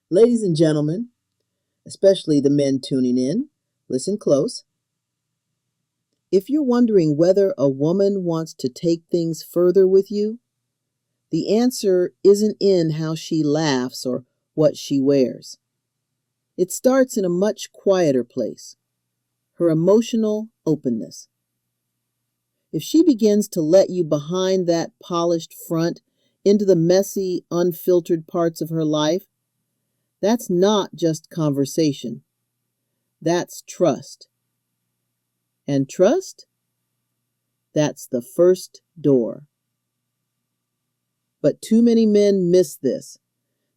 Ladies and gentlemen, especially the men tuning in, listen close. If you're wondering whether a woman wants to take things further with you, the answer isn't in how she laughs or what she wears. It starts in a much quieter place, her emotional openness. If she begins to let you behind that polished front into the messy, unfiltered parts of her life, that's not just conversation. That's trust. And trust? That's the first door. But too many men miss this.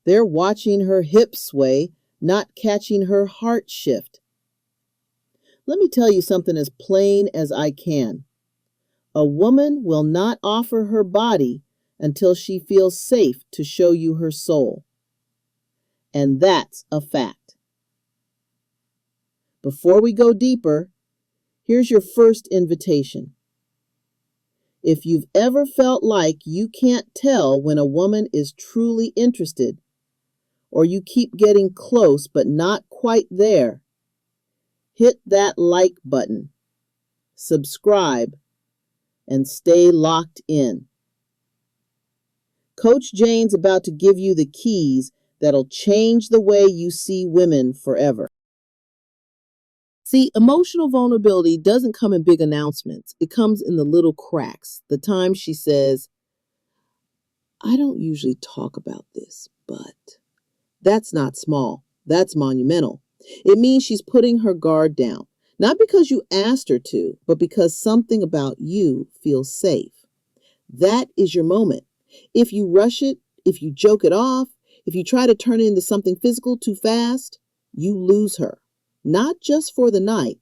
They're watching her hips sway, not catching her heart shift. Let me tell you something as plain as I can. A woman will not offer her body until she feels safe to show you her soul. And that's a fact. Before we go deeper, here's your first invitation. If you've ever felt like you can't tell when a woman is truly interested, or you keep getting close but not quite there, hit that like button, subscribe, and stay locked in. Coach Jane's about to give you the keys that'll change the way you see women forever. See, emotional vulnerability doesn't come in big announcements. It comes in the little cracks. The time she says, I don't usually talk about this, but that's not small. That's monumental. It means she's putting her guard down, not because you asked her to, but because something about you feels safe. That is your moment. If you rush it, if you joke it off, if you try to turn it into something physical too fast, you lose her. Not just for the night,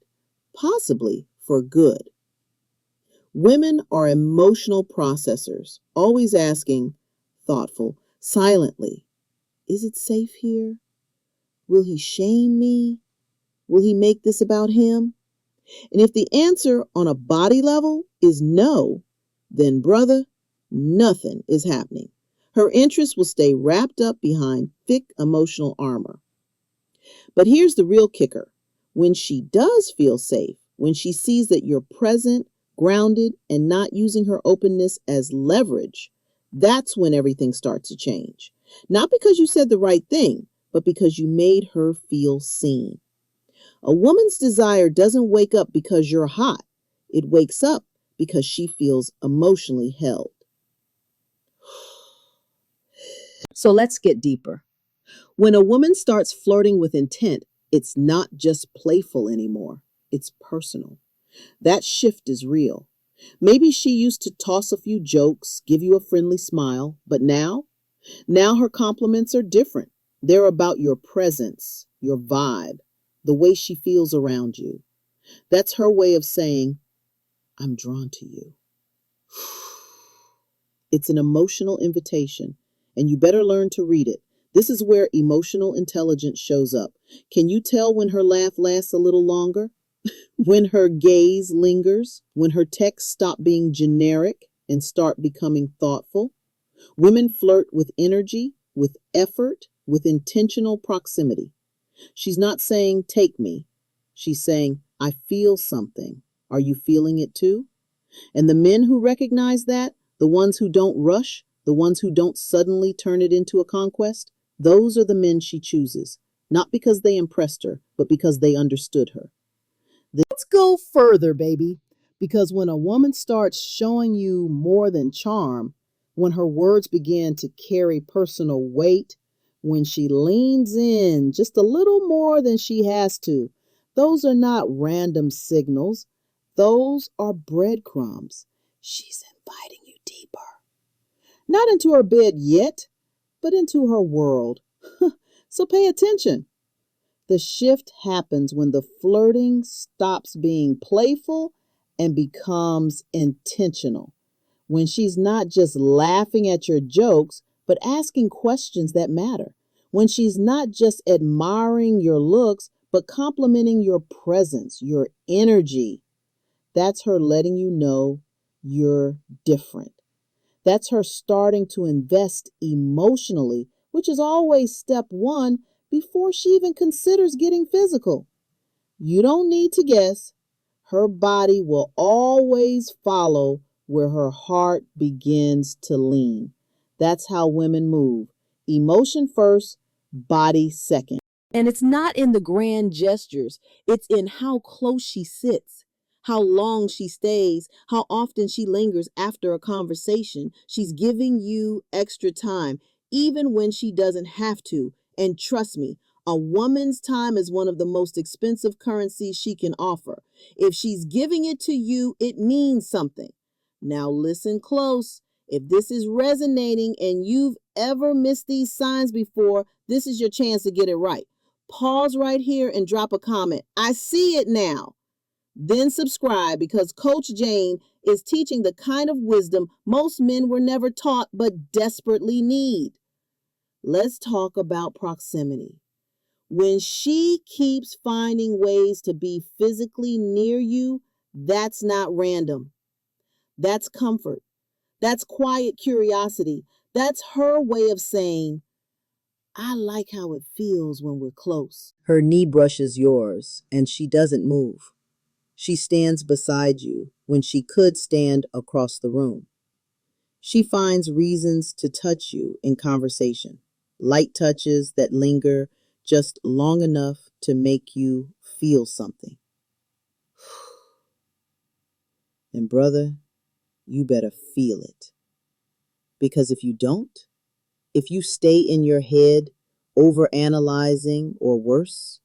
possibly for good. Women are emotional processors, always asking, thoughtful, silently, is it safe here? Will he shame me? Will he make this about him? And if the answer on a body level is no, then brother, nothing is happening. Her interest will stay wrapped up behind thick emotional armor. But here's the real kicker. When she does feel safe, when she sees that you're present, grounded, and not using her openness as leverage, that's when everything starts to change. Not because you said the right thing, but because you made her feel seen. A woman's desire doesn't wake up because you're hot. It wakes up because she feels emotionally held. So let's get deeper. When a woman starts flirting with intent, it's not just playful anymore. It's personal. That shift is real. Maybe she used to toss a few jokes, give you a friendly smile, but now her compliments are different. They're about your presence, your vibe, the way she feels around you. That's her way of saying, I'm drawn to you. It's an emotional invitation, and you better learn to read it. This is where emotional intelligence shows up. Can you tell when her laugh lasts a little longer? When her gaze lingers? When her texts stop being generic and start becoming thoughtful? Women flirt with energy, with effort, with intentional proximity. She's not saying, take me. She's saying, I feel something. Are you feeling it too? And the men who recognize that, the ones who don't rush, the ones who don't suddenly turn it into a conquest, those are the men she chooses, not because they impressed her, but because they understood her. Let's go further, baby, because when a woman starts showing you more than charm, when her words begin to carry personal weight, when she leans in just a little more than she has to, those are not random signals. Those are breadcrumbs. She's inviting you deeper. Not into her bed yet, but into her world. So pay attention. The shift happens when the flirting stops being playful and becomes intentional. When she's not just laughing at your jokes, but asking questions that matter. When she's not just admiring your looks, but complimenting your presence, your energy. That's her letting you know you're different. That's her starting to invest emotionally which is always step one before she even considers getting physical. You don't need to guess. Her body will always follow where her heart begins to lean. That's how women move. Emotion first, body second. And it's not in the grand gestures, it's in how close she sits, how long she stays, how often she lingers after a conversation. She's giving you extra time, even when she doesn't have to. And trust me, a woman's time is one of the most expensive currencies she can offer. If she's giving it to you, it means something. Now listen close. If this is resonating and you've ever missed these signs before, this is your chance to get it right. Pause right here and drop a comment. I see it now. Then subscribe, because Coach Jane is teaching the kind of wisdom most men were never taught but desperately need. Let's talk about proximity. When she keeps finding ways to be physically near you, that's not random. That's comfort. That's quiet curiosity. That's her way of saying, I like how it feels when we're close. Her knee brushes yours, and she doesn't move. She stands beside you when she could stand across the room. She finds reasons to touch you in conversation, light touches that linger just long enough to make you feel something. And brother, you better feel it. Because if you don't, if you stay in your head, overanalyzing, or worse,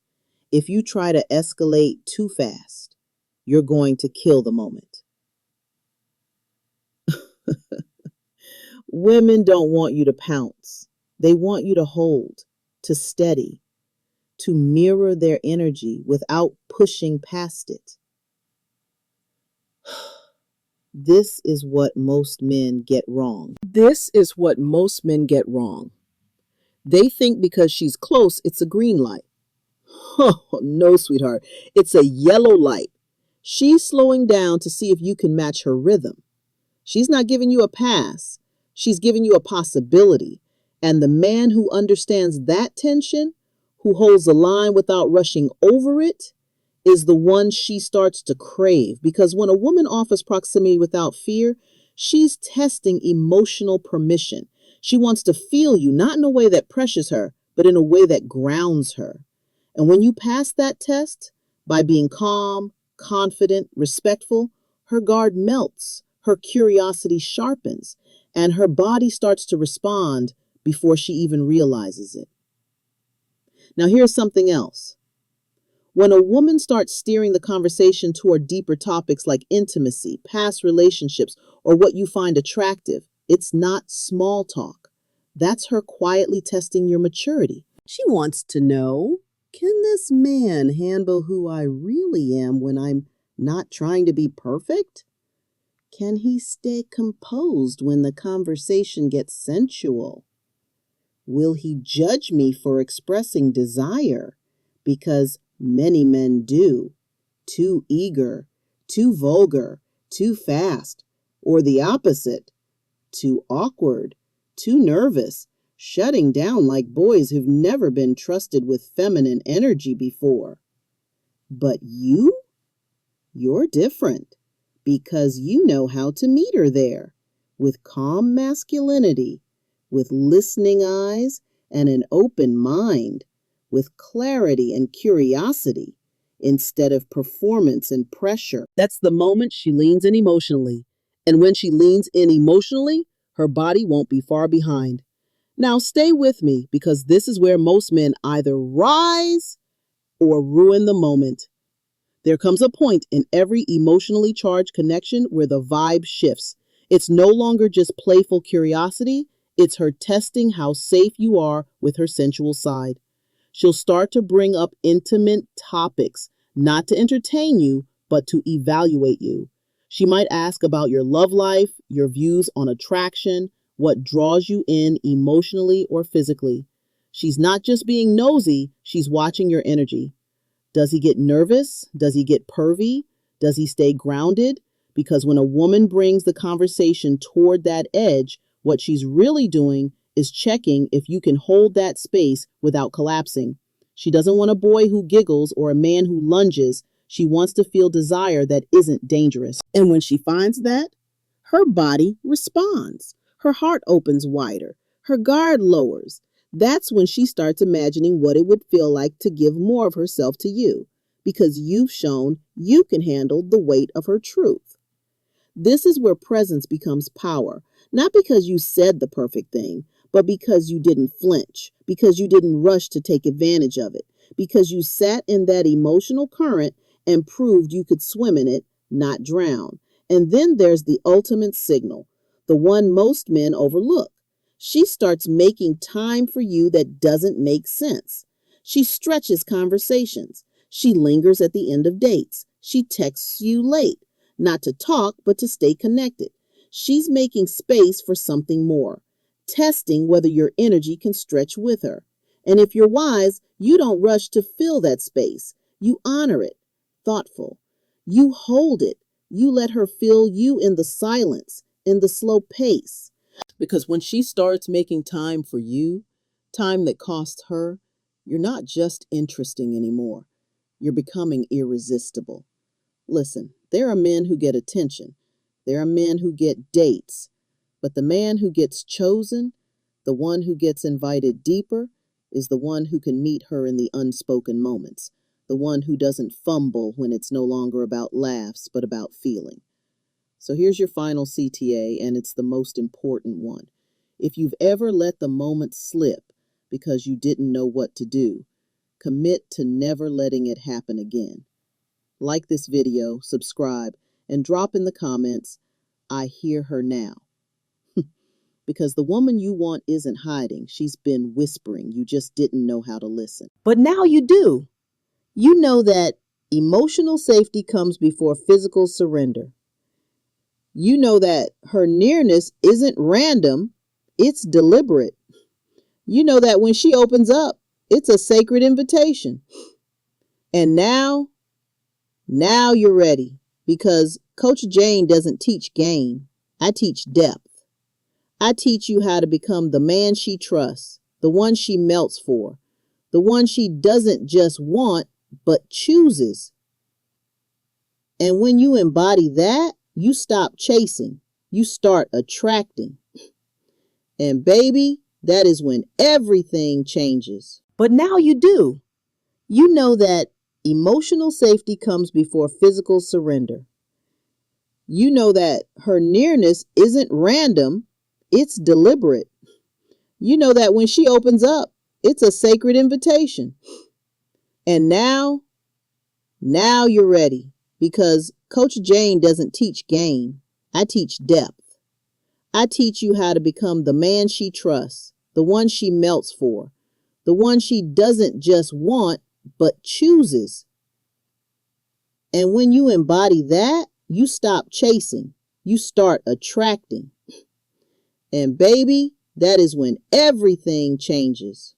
if you try to escalate too fast, you're going to kill the moment. Women don't want you to pounce. They want you to hold, to steady, to mirror their energy without pushing past it. This is what most men get wrong. They think because she's close, it's a green light. Oh, no, sweetheart. It's a yellow light. She's slowing down to see if you can match her rhythm. She's not giving you a pass. She's giving you a possibility. And the man who understands that tension, who holds the line without rushing over it, is the one she starts to crave. Because when a woman offers proximity without fear, she's testing emotional permission. She wants to feel you, not in a way that pressures her, but in a way that grounds her. And when you pass that test, by being calm, confident, respectful, her guard melts, her curiosity sharpens, and her body starts to respond before she even realizes it. Now, here's something else. When a woman starts steering the conversation toward deeper topics like intimacy, past relationships, or what you find attractive, it's not small talk. That's her quietly testing your maturity. She wants to know, can this man handle who I really am when I'm not trying to be perfect? Can he stay composed when the conversation gets sensual? Will he judge me for expressing desire? Because many men do. Too eager, too vulgar, too fast, or the opposite. Too awkward, too nervous, shutting down like boys who've never been trusted with feminine energy before. But you're different, because you know how to meet her there, with calm masculinity, with listening eyes and an open mind, with clarity and curiosity, instead of performance and pressure. That's the moment she leans in emotionally. And when she leans in emotionally, her body won't be far behind. Now stay with me, because this is where most men either rise or ruin the moment. There comes a point in every emotionally charged connection where the vibe shifts. It's no longer just playful curiosity, it's her testing how safe you are with her sensual side. She'll start to bring up intimate topics, not to entertain you, but to evaluate you. She might ask about your love life, your views on attraction, what draws you in emotionally or physically. She's not just being nosy, she's watching your energy. Does he get nervous? Does he get pervy? Does he stay grounded? Because when a woman brings the conversation toward that edge, what she's really doing is checking if you can hold that space without collapsing. She doesn't want a boy who giggles or a man who lunges. She wants to feel desire that isn't dangerous. And when she finds that, her body responds. Her heart opens wider. Her guard lowers. That's when she starts imagining what it would feel like to give more of herself to you, because you've shown you can handle the weight of her truth. This is where presence becomes power, not because you said the perfect thing, but because you didn't flinch, because you didn't rush to take advantage of it, because you sat in that emotional current and proved you could swim in it, not drown. And then there's the ultimate signal, the one most men overlook. She starts making time for you that doesn't make sense. She stretches conversations. She lingers at the end of dates. She texts you late, not to talk, but to stay connected. She's making space for something more, testing whether your energy can stretch with her. And if you're wise, you don't rush to fill that space. You honor it, thoughtful. You hold it. You let her feel you in the silence, in the slow pace. Because when she starts making time for you, time that costs her, you're not just interesting anymore. You're becoming irresistible. Listen, there are men who get attention. There are men who get dates. But the man who gets chosen, the one who gets invited deeper, is the one who can meet her in the unspoken moments. The one who doesn't fumble when it's no longer about laughs, but about feeling. So here's your final CTA, and it's the most important one. If you've ever let the moment slip because you didn't know what to do, commit to never letting it happen again. Like this video, subscribe, and drop in the comments, I hear her now. Because the woman you want isn't hiding. She's been whispering. You just didn't know how to listen. But now you do. You know that emotional safety comes before physical surrender. You know that her nearness isn't random, it's deliberate. You know that when she opens up, it's a sacred invitation. And now you're ready, because Coach Jane doesn't teach game. I teach depth. I teach you how to become the man she trusts, the one she melts for, the one she doesn't just want, but chooses. And when you embody that, you stop chasing. You start attracting. And baby, that is when everything changes. But now you do. You know that emotional safety comes before physical surrender. You know that her nearness isn't random, it's deliberate. You know that when she opens up, it's a sacred invitation. And now you're ready, because Coach Jane doesn't teach game. I teach depth. I teach you how to become the man she trusts, the one she melts for, the one she doesn't just want, but chooses. And when you embody that, you stop chasing. You start attracting. And baby, that is when everything changes.